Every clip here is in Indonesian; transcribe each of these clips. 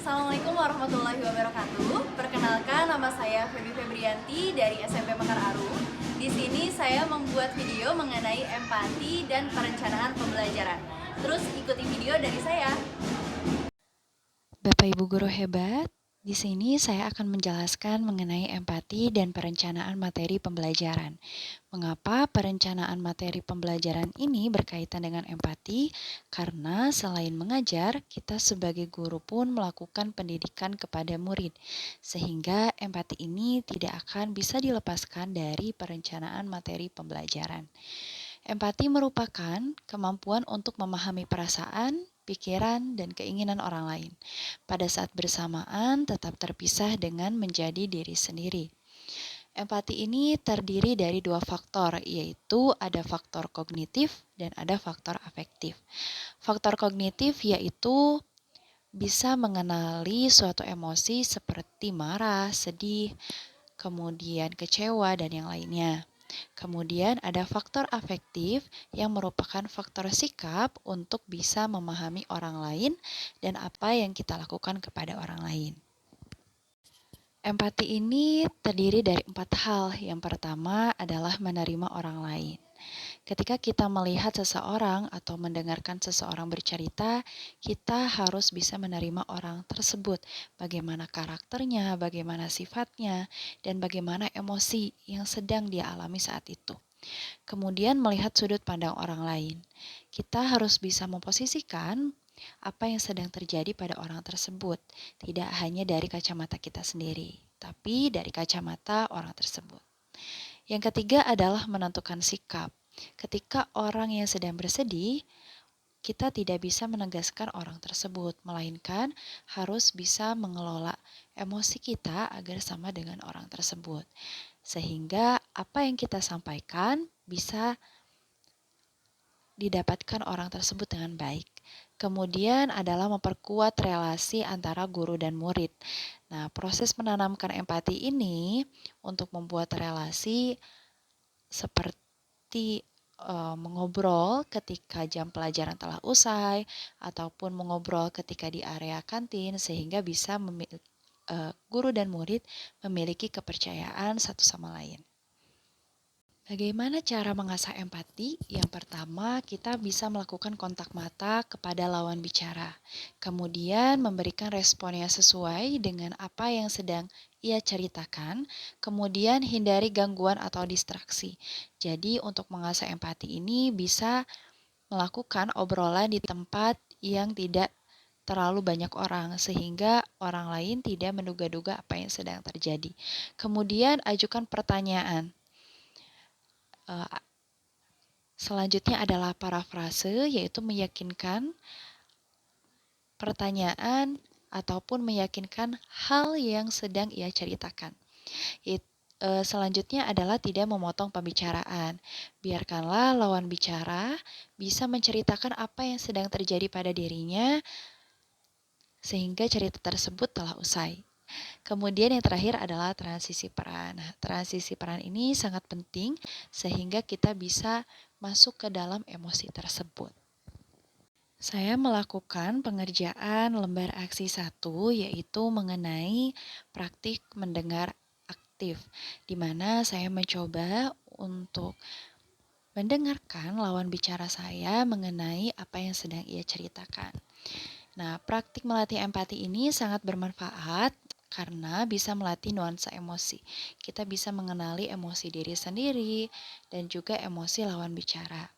Assalamualaikum warahmatullahi wabarakatuh. Perkenalkan, nama saya Feby Febrianti dari SMP Mekar Arum. Di sini saya membuat video mengenai empati dan perencanaan pembelajaran. Terus ikuti video dari saya. Bapak Ibu guru hebat, di sini saya akan menjelaskan mengenai empati dan perencanaan materi pembelajaran. Mengapa perencanaan materi pembelajaran ini berkaitan dengan empati? Karena selain mengajar, kita sebagai guru pun melakukan pendidikan kepada murid, sehingga empati ini tidak akan bisa dilepaskan dari perencanaan materi pembelajaran. Empati merupakan kemampuan untuk memahami perasaan, pikiran, dan keinginan orang lain. Pada saat bersamaan, tetap terpisah dengan menjadi diri sendiri. Empati ini terdiri dari dua faktor, yaitu ada faktor kognitif dan ada faktor afektif. Faktor kognitif yaitu bisa mengenali suatu emosi seperti marah, sedih, kemudian kecewa, dan yang lainnya. Kemudian ada faktor afektif yang merupakan faktor sikap untuk bisa memahami orang lain dan apa yang kita lakukan kepada orang lain. Empati ini terdiri dari 4 hal. Yang pertama adalah menerima orang lain. Ketika kita melihat seseorang atau mendengarkan seseorang bercerita, kita harus bisa menerima orang tersebut. Bagaimana karakternya, bagaimana sifatnya, dan bagaimana emosi yang sedang dia alami saat itu. Kemudian melihat sudut pandang orang lain. Kita harus bisa memposisikan apa yang sedang terjadi pada orang tersebut, tidak hanya dari kacamata kita sendiri, tapi dari kacamata orang tersebut. Yang ketiga adalah menentukan sikap. Ketika orang yang sedang bersedih, kita tidak bisa menegaskan orang tersebut, melainkan harus bisa mengelola emosi kita agar sama dengan orang tersebut. Sehingga apa yang kita sampaikan bisa didapatkan orang tersebut dengan baik. Kemudian adalah memperkuat relasi antara guru dan murid. Nah, proses menanamkan empati ini untuk membuat relasi seperti mengobrol ketika jam pelajaran telah usai ataupun mengobrol ketika di area kantin sehingga bisa guru dan murid memiliki kepercayaan satu sama lain. Bagaimana cara mengasah empati? Yang pertama, kita bisa melakukan kontak mata kepada lawan bicara. Kemudian memberikan respon yang sesuai dengan apa yang sedang ia ceritakan. Kemudian hindari gangguan atau distraksi. Jadi untuk mengasah empati ini bisa melakukan obrolan di tempat yang tidak terlalu banyak orang sehingga orang lain tidak menduga-duga apa yang sedang terjadi. Kemudian ajukan pertanyaan. Selanjutnya adalah parafrase, yaitu meyakinkan pertanyaan ataupun meyakinkan hal yang sedang ia ceritakan. Selanjutnya adalah tidak memotong pembicaraan. Biarkanlah lawan bicara bisa menceritakan apa yang sedang terjadi pada dirinya sehingga cerita tersebut telah usai. Kemudian yang terakhir adalah transisi peran. Nah, transisi peran ini sangat penting sehingga kita bisa masuk ke dalam emosi tersebut. Saya melakukan pengerjaan lembar aksi 1 yaitu mengenai praktik mendengar aktif, di mana saya mencoba untuk mendengarkan lawan bicara saya mengenai apa yang sedang ia ceritakan. Nah, praktik melatih empati ini sangat bermanfaat karena bisa melatih nuansa emosi. Kita bisa mengenali emosi diri sendiri dan juga emosi lawan bicara.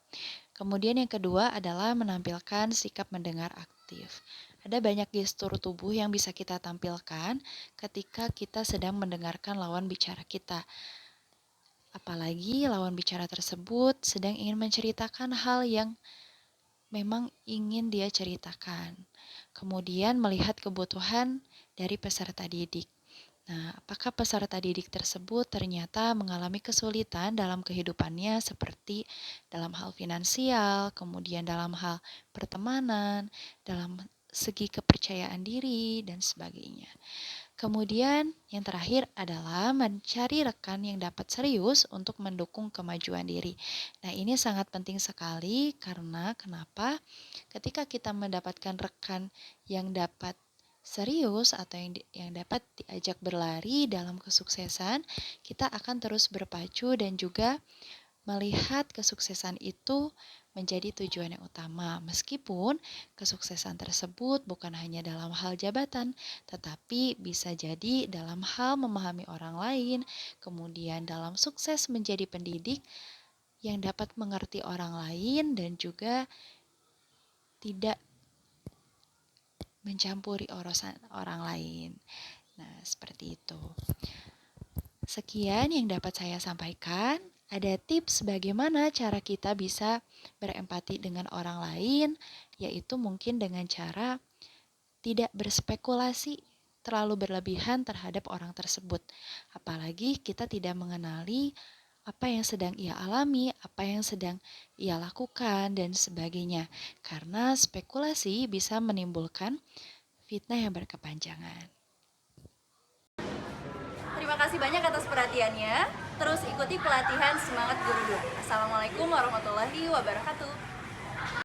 Kemudian yang kedua adalah menampilkan sikap mendengar aktif. Ada banyak gestur tubuh yang bisa kita tampilkan ketika kita sedang mendengarkan lawan bicara kita. Apalagi lawan bicara tersebut sedang ingin menceritakan hal yang memang ingin dia ceritakan. Kemudian melihat kebutuhan dari peserta didik. Nah, apakah peserta didik tersebut ternyata mengalami kesulitan dalam kehidupannya seperti dalam hal finansial, kemudian dalam hal pertemanan, dalam segi kepercayaan diri, dan sebagainya. Kemudian yang terakhir adalah mencari rekan yang dapat serius untuk mendukung kemajuan diri. Nah, ini sangat penting sekali karena kenapa? Ketika kita mendapatkan rekan yang dapat serius atau yang dapat diajak berlari dalam kesuksesan, kita akan terus berpacu dan juga melihat kesuksesan itu menjadi tujuan yang utama, meskipun kesuksesan tersebut bukan hanya dalam hal jabatan, tetapi bisa jadi dalam hal memahami orang lain, kemudian dalam sukses menjadi pendidik yang dapat mengerti orang lain dan juga tidak mencampuri urusan orang lain. Nah, seperti itu. Sekian yang dapat saya sampaikan. Ada tips bagaimana cara kita bisa berempati dengan orang lain, yaitu mungkin dengan cara tidak berspekulasi terlalu berlebihan terhadap orang tersebut. Apalagi kita tidak mengenali apa yang sedang ia alami, apa yang sedang ia lakukan, dan sebagainya. Karena spekulasi bisa menimbulkan fitnah yang berkepanjangan. Terima kasih banyak atas perhatiannya. Terus ikuti pelatihan Semangat Guru 2. Assalamualaikum warahmatullahi wabarakatuh.